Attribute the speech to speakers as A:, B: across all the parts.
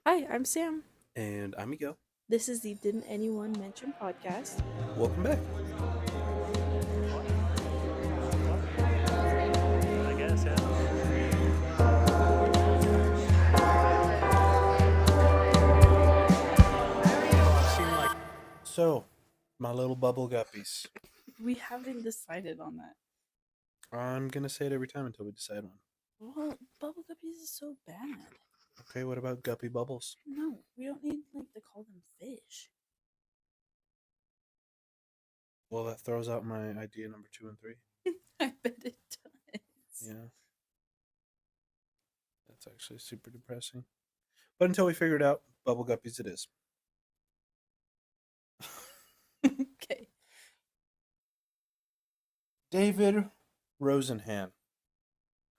A: Hi, I'm Sam.
B: And I'm Miguel.
A: This is the Didn't Anyone Mention podcast.
B: Welcome back.
C: I guess, yeah. I've seen like
B: So, my little bubble guppies.
A: We haven't decided on that.
B: I'm going to say it every time until we decide one.
A: Well, bubble guppies is so bad.
B: Okay, what about guppy bubbles?
A: No, we don't need to call them fish.
B: Well, that throws out my idea number 2 and 3.
A: I bet it does.
B: Yeah. That's actually super depressing. But until we figure it out, bubble guppies it is.
A: Okay.
B: David Rosenhan.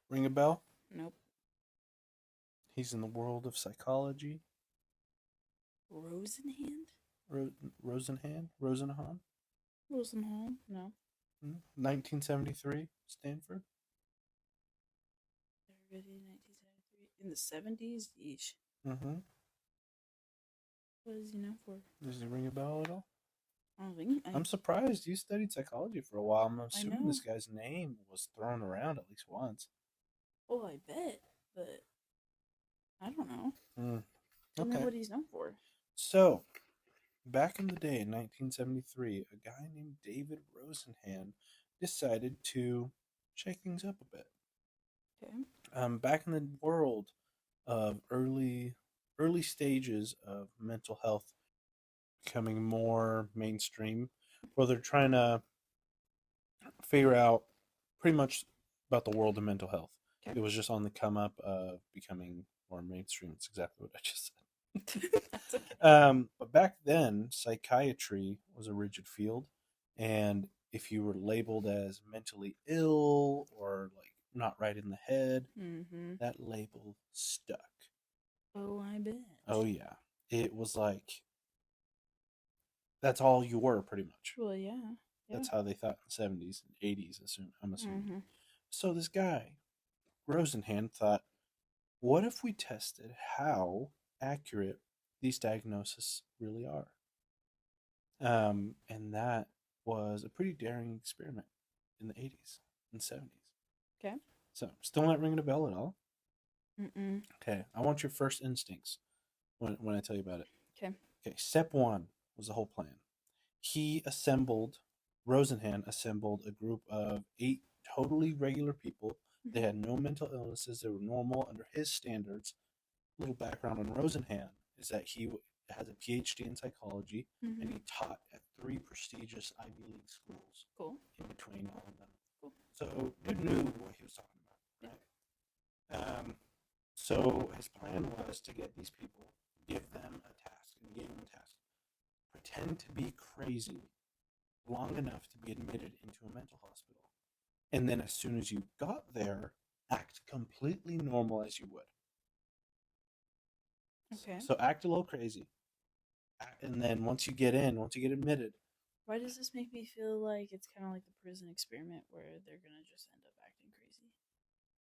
B: Ring a bell?
A: Nope.
B: He's in the world of psychology.
A: Rosenhan?
B: Rosenhan? Rosenhan?
A: Rosenhan? No.
B: 1973, Stanford.
A: Everybody 1973. In the 70s? Yeesh.
B: Mm-hmm.
A: What is he known for?
B: Does he ring a bell at all?
A: I don't think.
B: I'm surprised you studied psychology for a while. I'm assuming
A: know.
B: this guy's name was thrown around at least once.
A: Oh, I bet. But I don't know. Don't know
B: Okay.
A: what he's known for.
B: So, back in the day in 1973, a guy named David Rosenhan decided to shake things up a bit.
A: Okay.
B: Back in the world of early stages of mental health becoming more mainstream, where they're trying to figure out pretty much about the world of mental health.
A: Okay.
B: It was just on the come up of becoming more mainstream. It's exactly what I just said.
A: That's okay.
B: But back then, psychiatry was a rigid field, and if you were labeled as mentally ill or like not right in the head,
A: Mm-hmm.
B: that label stuck.
A: Oh, I bet.
B: Oh yeah, it was like that's all you were pretty much.
A: Well, yeah.
B: That's how they thought in the 70s and 80s. I'm assuming.
A: Mm-hmm.
B: So this guy Rosenhan thought, what if we tested how accurate these diagnoses really are? And that was a pretty daring experiment in the 80s and 70s.
A: Okay.
B: So, still not ringing a bell at all?
A: Mm-mm.
B: Okay, I want your first instincts when I tell you about it.
A: Okay.
B: Okay, step one was the whole plan. Rosenhan assembled a group of 8 totally regular people. They had no mental illnesses. They were normal under his standards. Little background on Rosenhan is that he has a PhD in psychology,
A: Mm-hmm.
B: and he taught at 3 prestigious Ivy League schools
A: Cool.
B: in between all of them.
A: Cool.
B: So, dude knew what he was talking about, right? So his plan was to get these people, give them a task, and give them a task. Pretend to be crazy long enough to be admitted into a mental hospital. And then as soon as you got there, act completely normal as you would.
A: Okay.
B: So act a little crazy. And then once you get admitted,
A: Why does this make me feel like it's kind of like the prison experiment where they're gonna just end up acting crazy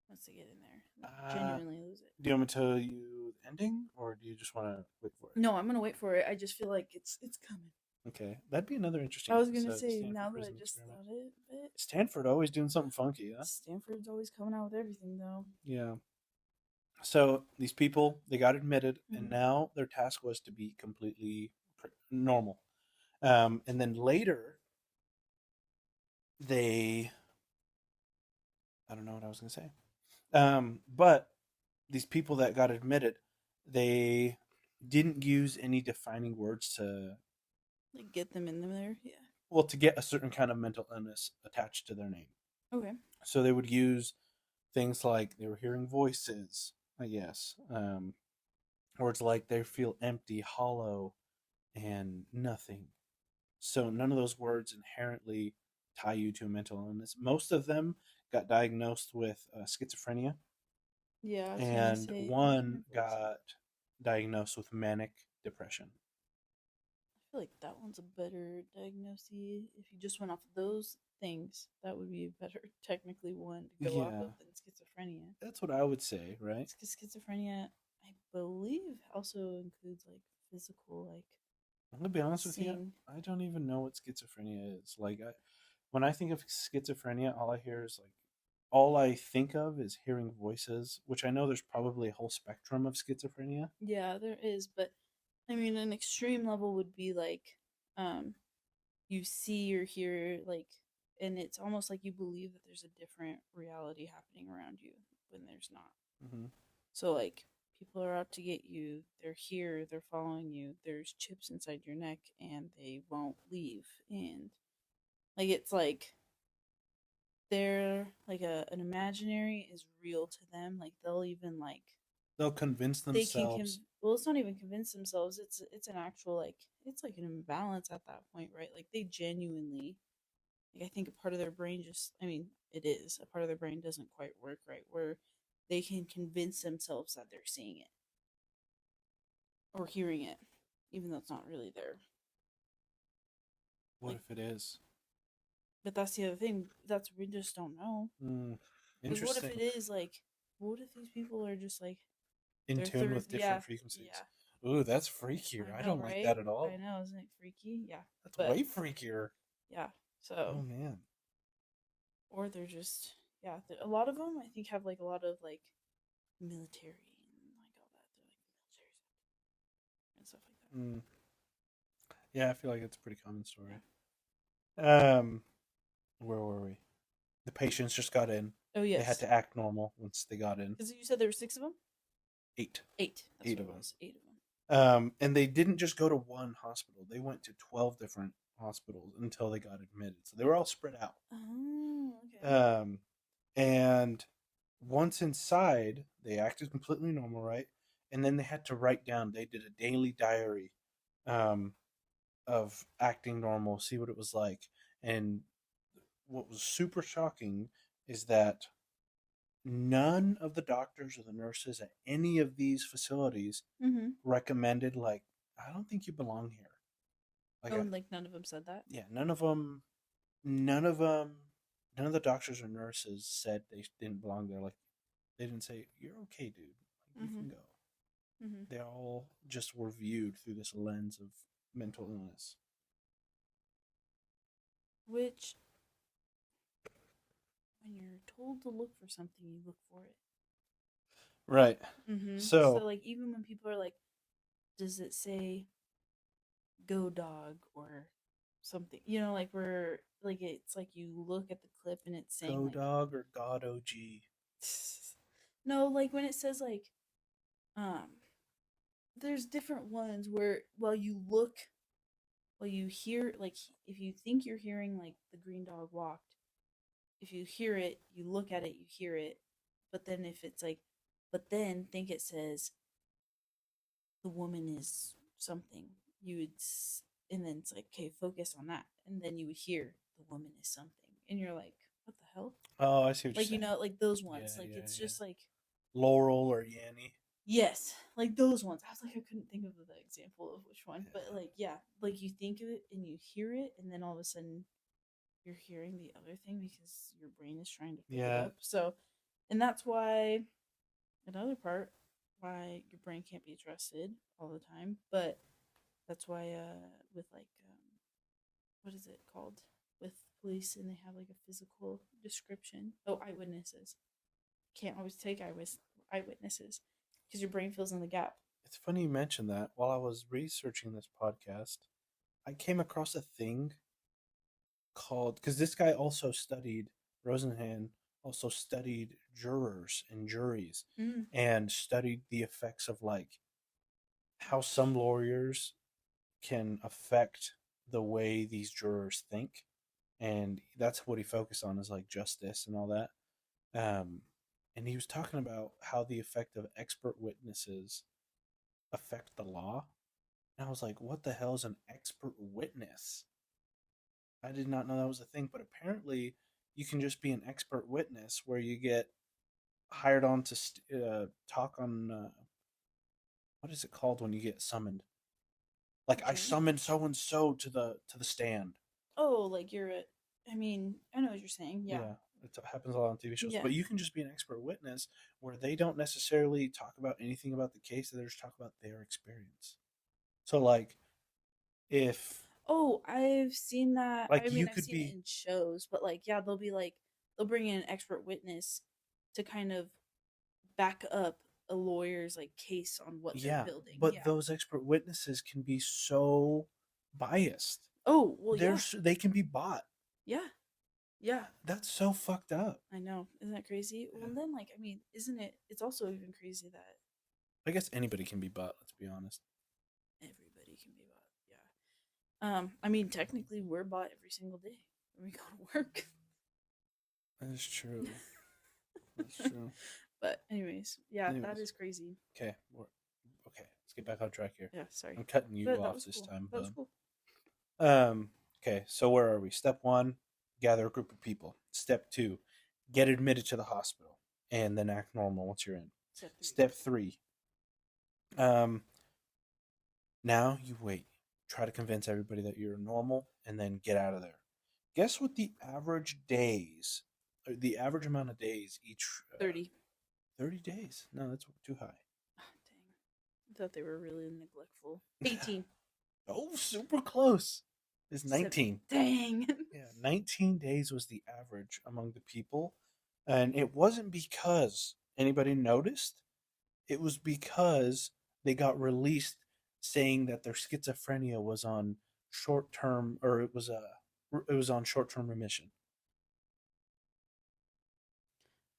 A: once they get in there, like, genuinely lose it?
B: do you want me to tell you the ending, or do you just want to wait for it?
A: No, I'm gonna wait for it. I just feel like it's coming.
B: Okay, that'd be another interesting.
A: I was gonna
B: episode,
A: say
B: Stanford
A: now that I
B: Prison
A: just
B: Experiment.
A: thought it, but
B: Stanford always doing something funky, huh?
A: Stanford's always coming out with everything though.
B: Yeah. So these people they got admitted, and
A: Mhm.
B: now their task was to be completely normal. And then later, they I don't know what I was going to say. But these people that got admitted, they didn't use any defining words to
A: Like get them in there, yeah.
B: to get a certain kind of mental illness attached to their name.
A: Okay.
B: So they would use things like they were hearing voices, I guess. Words like they feel empty, hollow, and nothing. So none of those words inherently tie you to a mental illness. Most of them got diagnosed with schizophrenia,
A: Yeah, I was gonna
B: and
A: say
B: one got diagnosed with manic depression.
A: I feel like that one's a better diagnosis. If you just went off of those things, that would be a better technically one to go off
B: Yeah,
A: of than schizophrenia.
B: that's what I would say, right?
A: Because schizophrenia, I I believe also includes like physical, like
B: I'm gonna be honest with you.
A: seeing.
B: I don't even know what schizophrenia is. Like, when I think of schizophrenia, all I think of is hearing voices, which I know there's probably a whole spectrum of schizophrenia.
A: Yeah, there is, but I mean, an extreme level would be like, um, you see or hear like, and it's almost like you believe that there's a different reality happening around you when there's not.
B: Mm-hmm.
A: So like, people are out to get you. They're here. They're following you. There's chips inside your neck, and they won't leave. And like, it's like they're like an imaginary is real to them. Like they'll even like
B: They'll convince
A: they can
B: themselves.
A: well, it's not even convince themselves. It's an actual like it's like an imbalance at that point, right? Like they genuinely like I think a part of their brain just I mean it is a part of their brain doesn't quite work right where they can convince themselves that they're seeing it or hearing it, even though it's not really there.
B: What
A: Like,
B: if it is?
A: but that's the other thing. That's we just don't know. Because what if
B: Interesting.
A: it is like? What if these people are just like
B: In
A: they're
B: tune with different frequencies.
A: Yeah.
B: Ooh, that's freakier. I
A: know,
B: don't like
A: right?
B: that at all.
A: I know, isn't it freaky? Yeah,
B: That's
A: but
B: way freakier.
A: yeah.
B: Oh
A: So,
B: man.
A: or they're just yeah. A lot of them, I think, have like a lot of like military and like all that. They're like military and stuff like that.
B: Mm. Yeah, I feel like it's a pretty common story.
A: Yeah.
B: Where were we? The patients just got in.
A: Oh
B: They had
A: yes,
B: to act normal once they got in.
A: because you said there were 6 of them.
B: 8.
A: 8. That's
B: Eight
A: what
B: of
A: it
B: them.
A: was. 8 of them.
B: And they didn't just go to one hospital. They went to 12 different hospitals until they got admitted. So they were all spread out.
A: Oh, okay.
B: And once inside, they acted completely normal, right? And then they had to write down. They did a daily diary of acting normal, see what it was like. And what was super shocking is that none of the doctors or the nurses at any of these facilities recommended, like, I don't think you belong here.
A: Like none of them said that.
B: Yeah, none of them. None of the doctors or nurses said they didn't belong there. Like, they didn't say you're okay, dude. Like, you can go. They all just were viewed through this lens of mental illness.
A: Which, when you're told to look for something, you look for it.
B: Right.
A: So, like, even when people are like, does it say go dog or something? You know, like, we're, like, it's like you look at the clip and it's saying,
B: Go
A: like,
B: dog or God OG.
A: No, like, when it says, like, there's different ones where, while you hear, like, if you think you're hearing, like, the green dog walked, if you hear it, you look at it, you hear it. But then if it's like, but then think it says the woman is something, you would, and then it's like, okay, focus on that. And then you would hear the woman is something. And you're like, what the hell?
B: Oh, I see what you're
A: Like,
B: saying.
A: you know, like those ones.
B: Yeah,
A: like,
B: yeah,
A: it's
B: yeah.
A: just like,
B: Laurel or Yanny.
A: yes, like those ones. I was like, I couldn't think of the example of which one.
B: Yeah.
A: But like, yeah, like you think of it and you hear it, and then all of a sudden you're hearing the other thing because your brain is trying to pick it up. So, and that's why another part why your brain can't be trusted all the time. But that's why with like what is it called with police, and they have like a physical description. Oh, eyewitnesses. Can't always take eyewitnesses because your brain fills in the gap.
B: It's funny you mentioned that. While I was researching this podcast, I came across a thing called, because this guy also studied, Rosenhan also studied jurors and juries and studied the effects of, like, how some lawyers can affect the way these jurors think. And that's what he focused on, is like justice and all that. And he was talking about how the effect of expert witnesses affect the law. And I was like, what the hell is an expert witness? I did not know that was a thing, but apparently you can just be an expert witness where you get hired on to talk on, what is it called when you get summoned? Like, I summoned so and so to the stand.
A: Oh, like you're I mean, I know what you're saying. Yeah.
B: It happens a lot on TV shows.
A: Yeah.
B: But you can just be an expert witness where they don't necessarily talk about anything about the case. They just talk about their experience. So, like, if
A: Oh, I've seen that.
B: like
A: I mean,
B: you
A: I've
B: could
A: seen it
B: be,
A: in shows, but like, yeah, they'll bring in an expert witness to kind of back up a lawyer's like case on what they're
B: yeah,
A: building.
B: but
A: Yeah.
B: those expert witnesses can be so biased.
A: Oh, well, yeah.
B: They can be bought.
A: Yeah. Yeah.
B: That's so fucked up.
A: I know. Isn't that crazy?
B: Yeah.
A: Well, and then, like, I mean, isn't it? It's also even crazy that
B: I guess anybody can be bought. Let's be honest.
A: everybody can be bought. Yeah. I mean, technically, we're bought every single day when we go to work.
B: That is true. That's true.
A: But anyways, yeah, that is crazy.
B: Okay. Okay. Let's get back on track here.
A: Yeah, sorry.
B: I'm cutting you
A: That
B: off
A: was
B: this
A: cool.
B: time,
A: That was
B: bud.
A: cool.
B: Okay, so where are we? Step 1, gather a group of people. Step 2, get admitted to the hospital and then act normal once you're in. Step 3, now you wait. Try to convince everybody that you're normal and then get out of there. Guess what the average amount of days each
A: 30.
B: 30 days. No, that's too high.
A: Oh, dang. I thought they were really neglectful. 18.
B: Oh, super close. It's 19.
A: Dang.
B: Yeah, 19 days was the average among the people. And it wasn't because anybody noticed. It was because they got released saying that their schizophrenia was on short-term, or it was on short-term remission.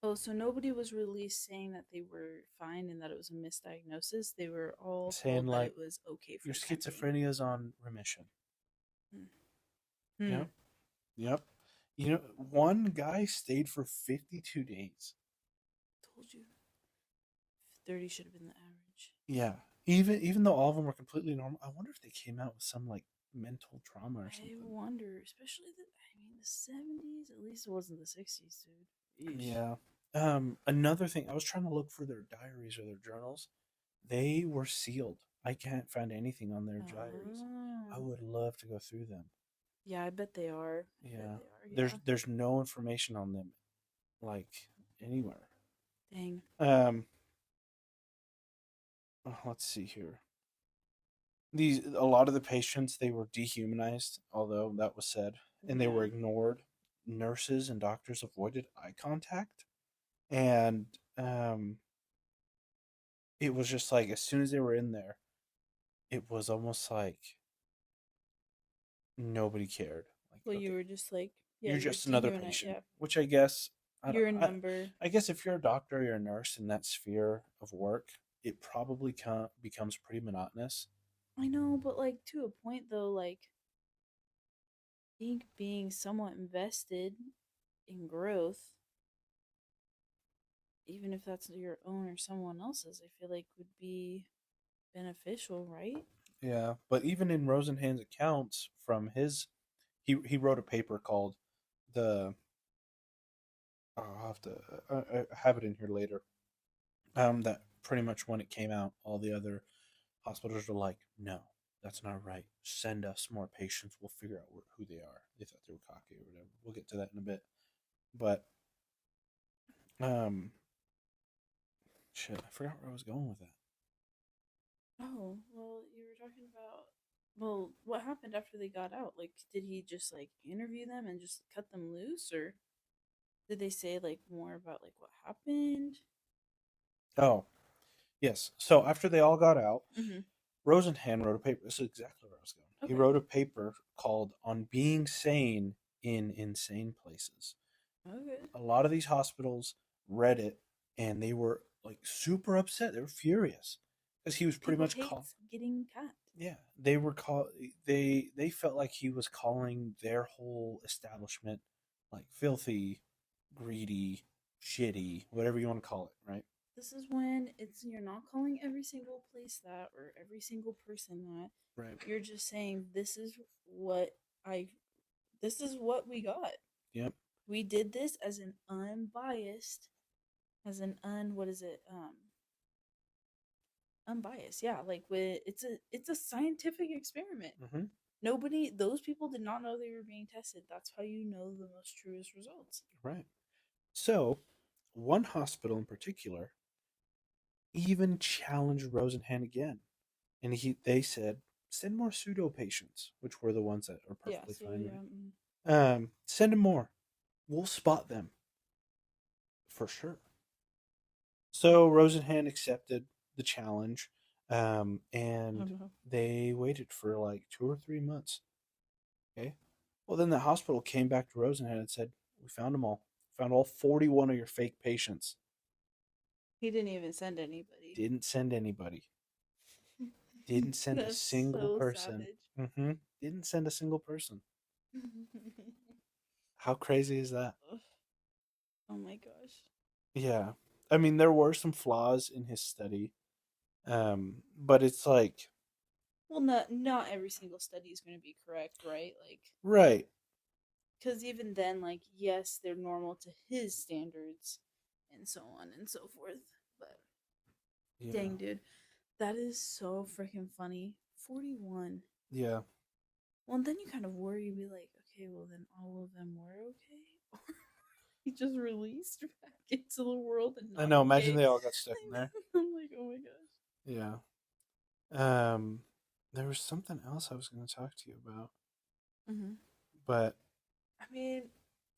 A: Oh, so nobody was released saying that they were fine and that it was a misdiagnosis. They were all
B: Saying,
A: told
B: like,
A: that it was okay for
B: your
A: the time
B: schizophrenia is on remission.
A: being.
B: Yep. Yep. You know, one guy stayed for 52 days.
A: Told you. 30 should have been the average.
B: Yeah. Even though all of them were completely normal, I wonder if they came out with some like mental trauma or something.
A: I wonder, especially the 70s. At least it wasn't the 60s, dude. Eesh.
B: Yeah. Another thing, I was trying to look for their diaries or their journals. They were sealed. I can't find anything on their diaries. I would love to go through them.
A: Yeah, I bet they are.
B: Yeah.
A: They are.
B: There's no information on them, like, anywhere.
A: Dang.
B: Let's see here. A lot of the patients, they were dehumanized, although that was said, and they were ignored. Nurses and doctors avoided eye contact, and it was just like as soon as they were in there, it was almost like nobody cared. Like,
A: Well,
B: okay,
A: you were just like,
B: you're just another patient,
A: Yeah.
B: which I guess
A: You're a number.
B: I guess if you're a doctor or you're a nurse in that sphere of work, it probably becomes pretty monotonous.
A: I know, but like to a point though, like I think being somewhat invested in growth, even if that's your own or someone else's, I feel like would be beneficial, right?
B: Yeah, but even in Rosenhan's accounts from he wrote a paper called the I'll have to I have it in here later. That pretty much when it came out, all the other hospitals were like, no, that's not right. Send us more patients. We'll figure out who they are. They thought they were cocky or whatever. We'll get to that in a bit. But shit, I forgot where I was going with that.
A: Oh, well, you were talking about, well, what happened after they got out? Like, did he just like interview them and just cut them loose, or did they say like more about like what happened?
B: Oh, yes. So after they all got out,
A: Mm-hmm.
B: Rosenhan wrote a paper. This is exactly where I was going.
A: Okay.
B: He wrote a paper called "On Being Sane in Insane Places."
A: Okay.
B: A lot of these hospitals read it, and they were like super upset. They were furious because he was pretty much
A: getting cut.
B: Yeah, they were They felt like he was calling their whole establishment like filthy, greedy, shitty, whatever you want to call it, right?
A: This is when you're not calling every single place that or every single person that.
B: Right.
A: You're just saying this is what we got.
B: Yep.
A: We did this as an unbiased, unbiased. Yeah, like it's a scientific experiment.
B: Mm-hmm.
A: Those people did not know they were being tested. That's how you know the most truest results.
B: Right. So, one hospital in particular even challenged Rosenhan again, and they said send more pseudo patients, which were the ones that are
A: Yeah.
B: perfectly
A: So
B: fine,
A: yeah.
B: right? Send them more. We'll spot them for sure. So Rosenhan accepted the challenge,
A: Oh
B: and
A: no.
B: they waited for like 2 or 3 months. Okay. Well, then the hospital came back to Rosenhan and said, "We found them all. Found all 41 of your fake patients.
A: He didn't even send anybody.
B: Didn't send anybody. Didn't send a
A: That's
B: single
A: so
B: person.
A: savage.
B: Didn't send a single person. How crazy is that?
A: Oh my gosh.
B: Yeah. I mean, there were some flaws in his study, but it's like,
A: Well, not every single study is going to be correct, right? Like,
B: right.
A: because even then, like, yes, they're normal to his standards, and so on and so forth. But
B: Yeah.
A: dang, dude, that is so freaking funny. 41.
B: Yeah.
A: Well, and then you kind of worry, you be like, okay, well then all of them were okay, or he just released back into the world and
B: I
A: not
B: know. Imagine
A: okay.
B: they all got stuck in there.
A: I'm like, oh my gosh.
B: Yeah. There was something else I was going to talk to you about,
A: Mm-hmm.
B: but
A: I mean,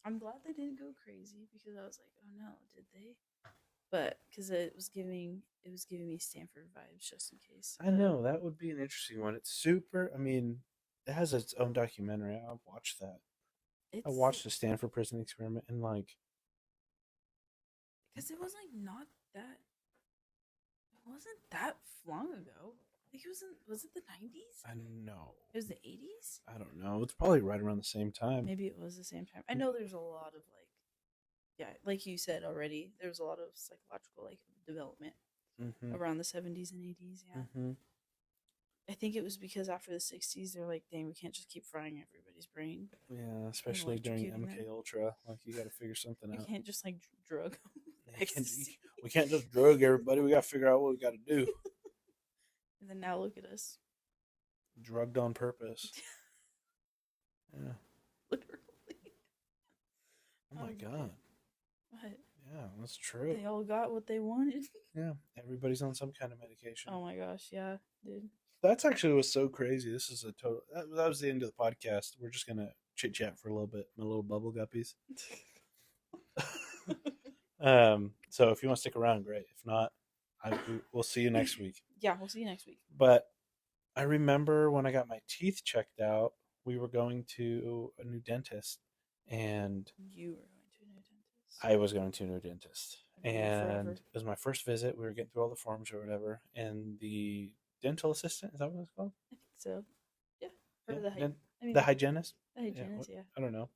A: I'm glad they didn't go crazy because I was like, oh no, did they? But because it was giving me Stanford vibes just in case.
B: I know that would be an interesting one. It's super. I mean, it has its own documentary. I watched that. I
A: It's
B: watched the Stanford Prison Experiment, and like,
A: because it was like not that. It wasn't that long ago. Like it wasn't. Was it the 90s?
B: I know.
A: It was the 80s.
B: I don't know. It's probably right around the same time.
A: Maybe it was the same time. I know there's a lot of like, yeah, like you said already. There's a lot of psychological like development
B: Mm-hmm.
A: around the 70s and 80s. Yeah.
B: Mm-hmm.
A: I think it was because after the 60s, they're like, dang, we can't just keep frying everybody's brain
B: Yeah,
A: and
B: especially during
A: electrocuting them.
B: MK Ultra. Like, you got to figure something
A: We
B: out.
A: can't just like drug
B: We can't,
A: ecstasy.
B: we can't just drug everybody. We got to figure out what we got to do.
A: And then now look at us.
B: Drugged on purpose. Yeah.
A: Literally.
B: Oh my God.
A: What?
B: Yeah, that's true.
A: They all got what they wanted.
B: Yeah, everybody's on some kind of medication.
A: Oh my gosh, yeah, dude.
B: That's actually was so crazy. This is a total. That was the end of the podcast. We're just gonna chit chat for a little bit, my little bubble guppies. So if you want to stick around, great. If not, we'll see you next week.
A: Yeah, we'll see you next week.
B: But I remember when I got my teeth checked out, we were going to a new dentist, and
A: You were going to a new dentist.
B: I was going to a new dentist,
A: I've been there forever.
B: and it was my first visit. We were getting through all the forms or whatever, and the dental assistant, is that what it's called?
A: I think so. Yeah. Or
B: Yeah,
A: the
B: the hygienist?
A: The hygienist, yeah.
B: I don't know.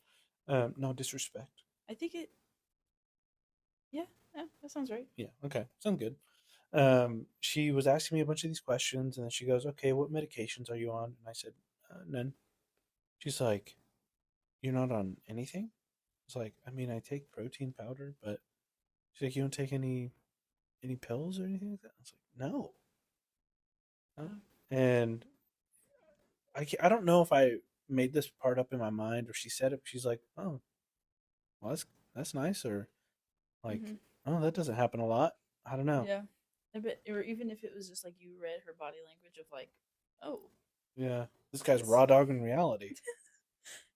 B: No disrespect.
A: I think it. Yeah, that sounds right.
B: Yeah, okay. Sounds good. She was asking me a bunch of these questions, and then she goes, "Okay, what medications are you on?" And I said, "None." She's like, "You're not on anything?" I was like, "I mean, I take protein powder, but..." She's like, "You don't take any pills or anything like that?" I was like, "No." No. And I don't know if I made this part up in my mind or she said it. She's like, "Oh, well, that's nice," or like,
A: Mhm.
B: "Oh, that doesn't happen a lot." I don't know.
A: Yeah. I bet, or even if it was just like you read her body language of like, oh,
B: Yeah, this guy's raw dog in reality.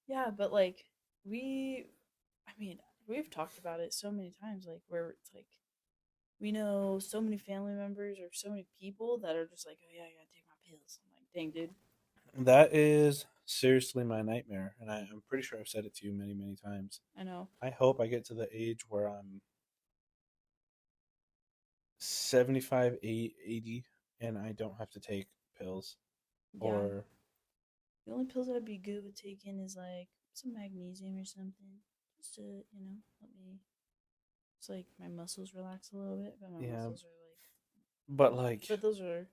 A: yeah, but like I mean, we've talked about it so many times, like where it's like we know so many family members or so many people that are just like, oh yeah, I gotta take my pills. I'm like, dang, dude.
B: That is seriously my nightmare, and I'm pretty sure I've said it to you many, many times.
A: I know.
B: I hope I get to the age where I'm 75, 80, and I don't have to take pills.
A: Yeah.
B: Or
A: The only pills I'd be good with taking is like some magnesium or something, just to help me. It's like my muscles relax a little bit, but my
B: yeah,
A: muscles are like.
B: but like,
A: But those are.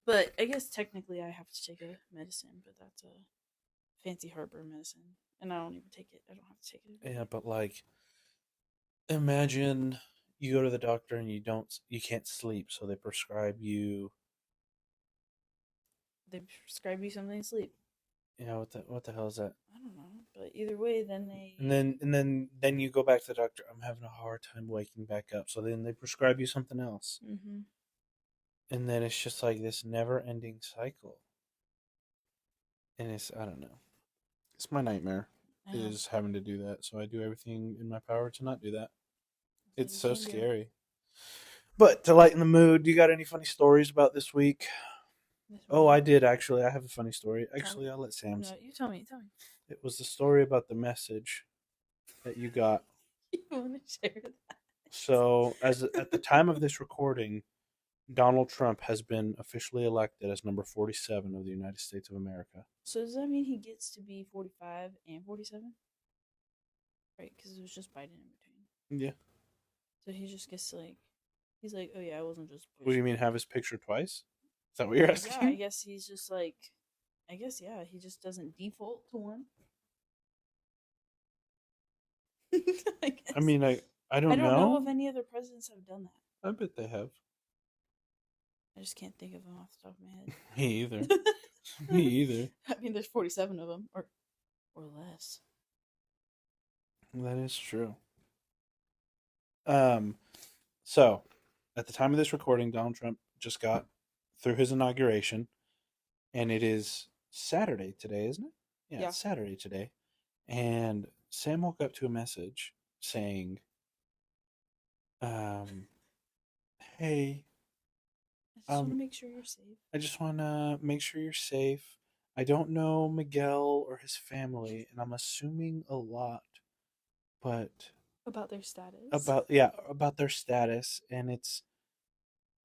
A: But I guess technically I have to take a medicine, but that's a fancy heartburn medicine, and I don't even take it. I don't have to take it.
B: yeah, but like, imagine you go to the doctor and you can't sleep, so they prescribe you.
A: They prescribe you something to sleep.
B: Yeah, what the hell is that?
A: I don't know, But either way, then they
B: And then you go back to the doctor. I'm having a hard time waking back up. So then they prescribe you something else.
A: Mm-hmm.
B: And then it's just like this never-ending cycle. And I don't know. It's my nightmare is having to do that. So I do everything in my power to not do that. It's so scary. But to lighten the mood, do you got any funny stories about this week? Oh, I did actually. I have a funny story. Actually, I'll let Sam say.
A: No, you tell me. Tell me.
B: It was the story about the message that you got.
A: You want to share that?
B: So, at the time of this recording, Donald Trump has been officially elected as number 47 of the United States of America.
A: So does that mean he gets to be 45 and 47? Right, because it was just Biden in between.
B: Yeah.
A: So he just gets to he's like, oh yeah, I wasn't just.
B: What do you mean, have his picture twice? Is that what you're asking?
A: Yeah, I guess he's just yeah, he just doesn't default to one. I guess.
B: I mean, I don't know.
A: I don't know if any other presidents have done that.
B: I bet they have.
A: I just can't think of them off the top of my head.
B: Me either. Me either.
A: I mean, there's 47 of them, or less.
B: That is true. So, at the time of this recording, Donald Trump just got through his inauguration, and it is Saturday today, isn't it? Yeah, it's Saturday today. And Sam woke up to a message saying, hey,
A: I just want to make sure you're safe.
B: I just want to make sure you're safe. I don't know Miguel or his family, and I'm assuming a lot, but
A: about their status.
B: About their status, and it's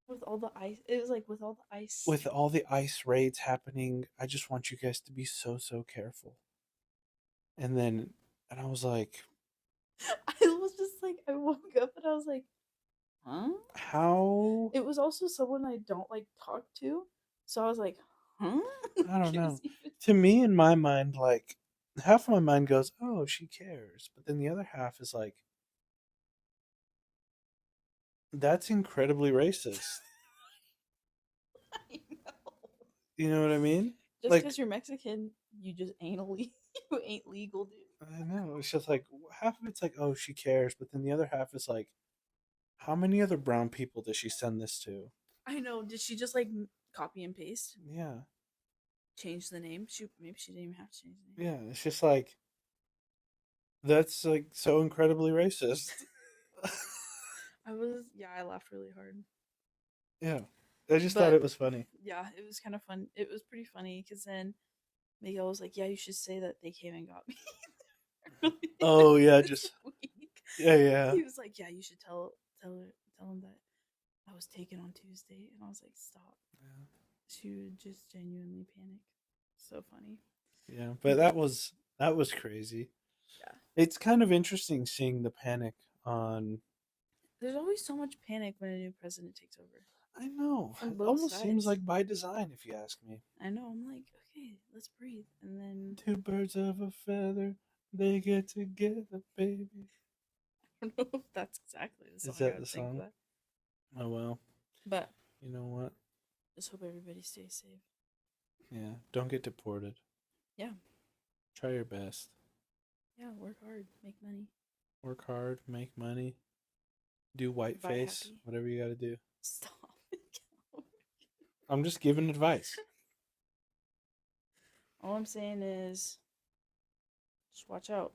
A: with all the ice. It was like with all
B: the ice raids happening. I just want you guys to be so careful. And I was like,
A: I was just like, I woke up and I was like, huh?
B: How?
A: It was also someone I don't talk to, so I was like, huh?
B: I don't know. To me, in my mind, half of my mind goes, oh, she cares, but then the other half is like, that's incredibly racist.
A: I know.
B: You know what I mean?
A: Just because you're Mexican, you just ain't you ain't legal, dude.
B: I know. It's just like half of it's like, oh, she cares, but then the other half is like, how many other brown people does she send this to? I
A: know. Did she just copy and paste?
B: Yeah.
A: Change the name? Maybe she didn't even have to change the name.
B: Yeah, it's just like, that's so incredibly racist.
A: I laughed really hard.
B: Yeah. I just thought it was funny.
A: Yeah, it was kind of fun. It was pretty funny because then Miguel was like, yeah, you should say that they came and got me.
B: Oh, yeah, just. Yeah.
A: He was like, yeah, you should tell him that I was taken on Tuesday. And I was like, stop. Yeah. She would just genuinely panic. So funny.
B: Yeah, but that was crazy. Yeah. It's kind of interesting seeing the panic on.
A: There's always so much panic when a new president takes over.
B: I know. It almost seems like by design, if you ask me.
A: I know. I'm like, okay, let's breathe. And then.
B: Two birds of a feather, they get together, baby.
A: I don't know if that's exactly the song.
B: Is that the song? Oh, well.
A: But.
B: You know what?
A: Just hope everybody stays safe.
B: Yeah. Don't get deported.
A: Yeah.
B: Try your best.
A: Yeah. Work hard. Make money.
B: Work hard. Make money. Do whiteface. Whatever you got to do.
A: Stop.
B: I'm just giving advice.
A: All I'm saying is, just watch out.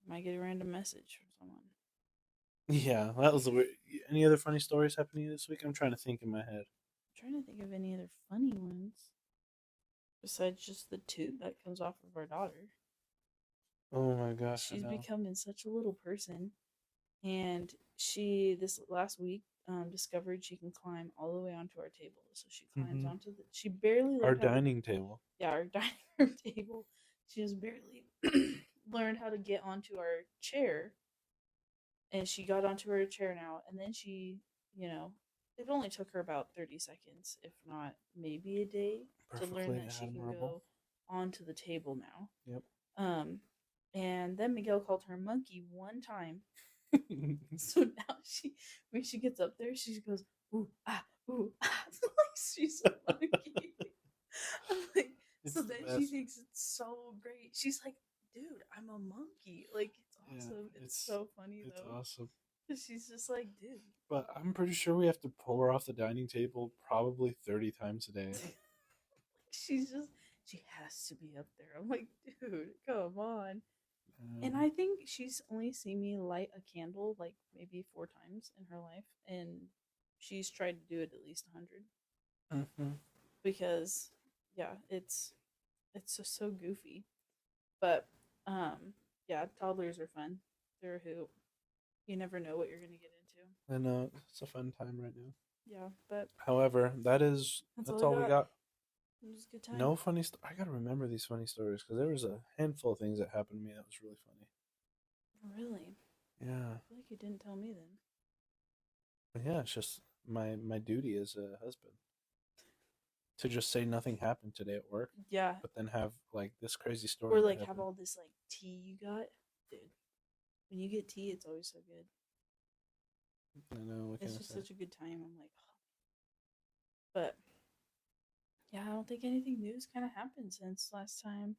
A: You might get a random message from someone.
B: Yeah, that was the weird. Any other funny stories happening this week? I'm trying to think in my head.
A: I'm trying to think of any other funny ones. Besides just the tube that comes off of our daughter.
B: Oh my gosh.
A: She's becoming such a little person. And she, this last week, discovered she can climb all the way onto our table. So she climbs onto she barely
B: our dining table.
A: Yeah, our dining room table. She just barely learned how to get onto our chair. And she got onto her chair now. And then she, it only took her about 30 seconds, if not maybe a day, to learn that she can go onto the table now.
B: Yep.
A: And then Miguel called her monkey one time. So now when she gets up there, she goes, ooh, ah, ooh, ah. She's so monkey. I'm like, so then she thinks it's so great. She's like, dude, I'm a monkey. Like, it's
B: Yeah,
A: awesome. It's so funny,
B: It's
A: though.
B: awesome.
A: She's just like, dude.
B: But I'm pretty sure we have to pull her off the dining table probably 30 times a day.
A: She has to be up there. I'm like, dude, come on. And
B: Um,
A: I think she's only seen me light a candle like maybe 4 times in her life. And she's tried to do it at least 100.
B: mhm.
A: Because, yeah, it's just so goofy. But, yeah, toddlers are fun. They're a hoot. You never know what you're going to get into.
B: I know it's a fun time right now.
A: Yeah, but
B: However, that's all we got.
A: it was a good time.
B: No funny. I gotta remember these funny stories because there was a handful of things that happened to me that was really funny.
A: Really?
B: Yeah.
A: I feel like you didn't tell me then.
B: But yeah, it's just my duty as a husband to just say nothing happened today at work,
A: Yeah.
B: but then have like this crazy story.
A: Or
B: that
A: like have
B: happened.
A: all this like tea you got. Dude. When you get tea, it's always so good.
B: I know. What can
A: It's
B: I
A: just
B: say?
A: such a good time. I'm like, oh. But yeah, I don't think anything new's kind of happened since last time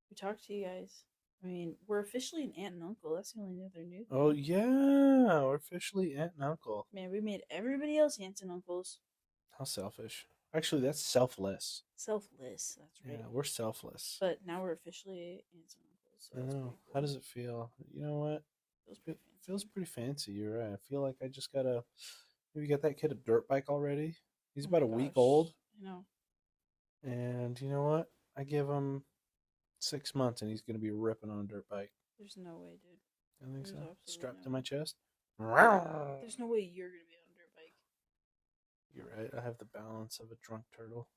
A: we talked to you guys. I mean, we're officially an aunt and uncle. That's the only other new thing.
B: Oh yeah, we're officially aunt and uncle.
A: Man, we made everybody else aunts and uncles.
B: How selfish. Actually, that's selfless.
A: Selfless. That's right.
B: Yeah, we're selfless.
A: But now we're officially aunts and uncles. So
B: I
A: that's
B: know.
A: pretty
B: How
A: cool.
B: does it feel? You know what?
A: Feels pretty fancy.
B: Feels pretty fancy. You're right. I feel like I just gotta maybe get that kid a dirt bike already. He's
A: Oh
B: about
A: my
B: a week
A: gosh.
B: old.
A: I know.
B: And you know what? I give him 6 months and he's gonna be ripping on a dirt bike.
A: There's no way, dude.
B: I think
A: There's
B: so.
A: absolutely
B: Strapped
A: no
B: to
A: way.
B: my chest.
A: There's no way you're gonna be on a dirt bike.
B: You're right. I have the balance of a drunk turtle.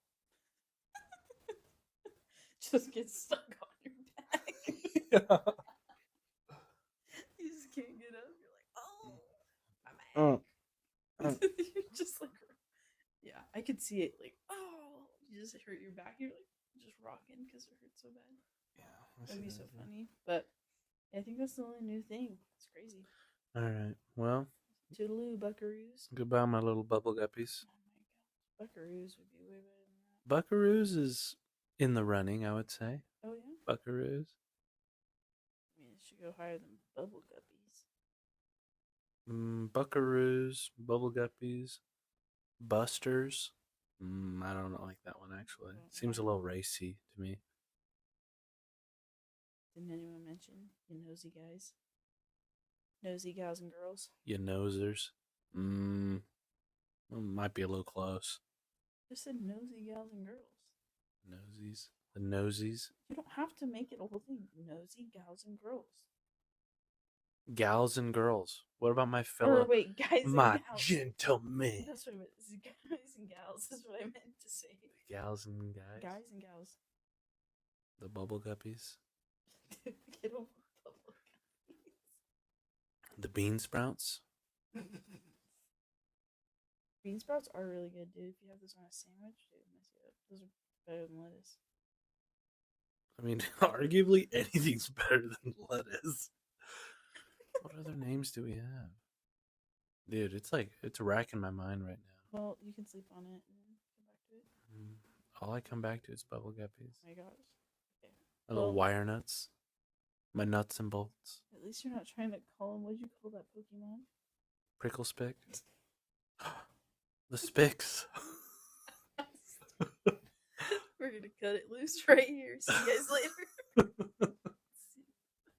A: Just get stuck on your back.
B: Yeah.
A: You just can't get up. You're like, oh, my back. You're just like, yeah, I could see it. Like, oh, you just hurt your back. You're like just rocking because it hurts so bad.
B: Yeah.
A: That'd be so funny. But yeah, I think that's the only new thing. It's crazy.
B: All right. Well,
A: Toodaloo, buckaroos.
B: goodbye, my little bubble guppies.
A: Oh my god, buckaroos would be way better than that.
B: Buckaroos is in the running, I would say.
A: Oh yeah.
B: Buckaroos.
A: I mean, it should go higher than bubble guppies.
B: Buckaroos, bubble guppies, busters. I don't like that one actually.
A: Oh,
B: Seems a
A: why?
B: little racy to me.
A: Didn't anyone mention you nosy guys? Nosy gals and girls.
B: You nosers. Might be a little close.
A: Just said nosy gals and girls.
B: Nosies. The nosies.
A: You don't have to make it a whole thing. Nosy gals and girls.
B: Gals and girls. What about my fellow?
A: Or wait, guys and
B: My
A: gals.
B: gentlemen.
A: That's what I meant. Guys and gals is what I meant to say.
B: Gals and guys.
A: Guys and gals.
B: The bubble guppies.
A: Get over bubble guppies.
B: The bean sprouts.
A: Bean sprouts are really good, dude. If you have this on a sandwich, dude, mess you up. Those are better than lettuce.
B: I mean, arguably anything's better than lettuce. What other names do we have? Dude, it's racking my mind right now.
A: Well, you can sleep on it and then come back to it.
B: All I come back to is bubble guppies.
A: Oh my gosh. Okay.
B: My little
A: Well-
B: wire nuts. My nuts and bolts.
A: At least you're not trying to call him. What'd you call that Pokemon?
B: Prickle spick. The spicks.
A: We're gonna cut it loose right here. See you guys later.